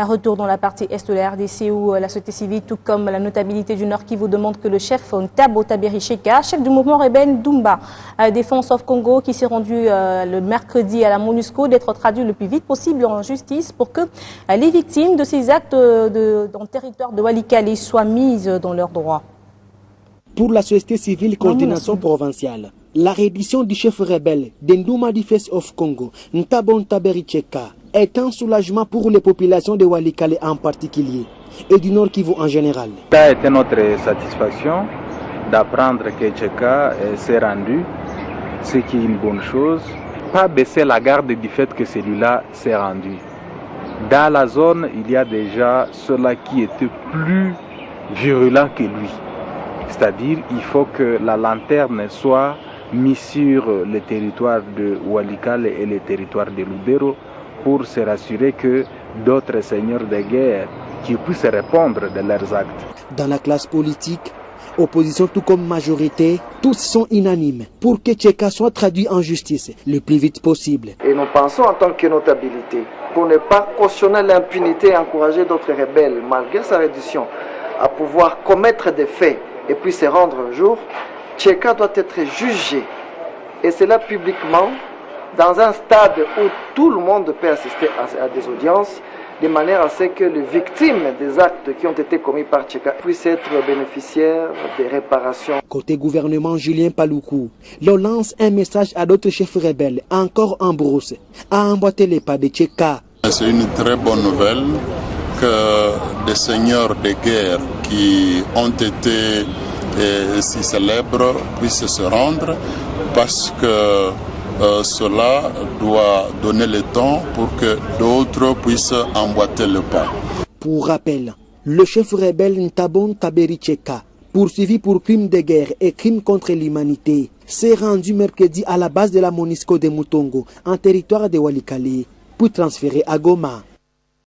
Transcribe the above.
Un retour dans la partie est de la RDC où la société civile, tout comme la notabilité du Nord Kivu, demande que le chef Ntabo Taberi Cheka, chef du mouvement rebelle Dumba, Défense of Congo, qui s'est rendu le mercredi à la MONUSCO, d'être traduit le plus vite possible en justice pour que les victimes de ces actes dans le territoire de Walikale soient mises dans leurs droits. Pour la société civile coordination provinciale, la reddition du chef rebelle d'Ndouma Defense of Congo, Ntabo Taberi Cheka, est un soulagement pour les populations de Walikale en particulier et du Nord Kivu en général. Ça a été notre satisfaction d'apprendre que Cheka s'est rendu, ce qui est une bonne chose. Pas baisser la garde du fait que celui-là s'est rendu. Dans la zone, il y a déjà ceux-là qui étaient plus virulents que lui. C'est-à-dire il faut que la lanterne soit mise sur le territoire de Walikale et le territoire de Lubero pour se rassurer que d'autres seigneurs de guerre qui puissent répondre de leurs actes. Dans la classe politique, opposition tout comme majorité, tous sont unanimes pour que Cheka soit traduit en justice le plus vite possible. Et nous pensons en tant que notabilité pour ne pas cautionner l'impunité et encourager d'autres rebelles, malgré sa reddition, à pouvoir commettre des faits et puis se rendre un jour, Cheka doit être jugé. Et cela publiquement, dans un stade où tout le monde peut assister à des audiences, de manière à ce que les victimes des actes qui ont été commis par Cheka puissent être bénéficiaires des réparations. Côté gouvernement, Julien Paluku lance un message à d'autres chefs rebelles, encore en brousse, à emboîter les pas de Cheka. C'est une très bonne nouvelle que des seigneurs de guerre qui ont été si célèbres puissent se rendre, parce que cela doit donner le temps pour que d'autres puissent emboîter le pas. Pour rappel, le chef rebelle Ntabo Taberi Cheka, poursuivi pour crimes de guerre et crimes contre l'humanité, s'est rendu mercredi à la base de la MONUSCO de Mutongo, en territoire de Walikale, puis transféré à Goma.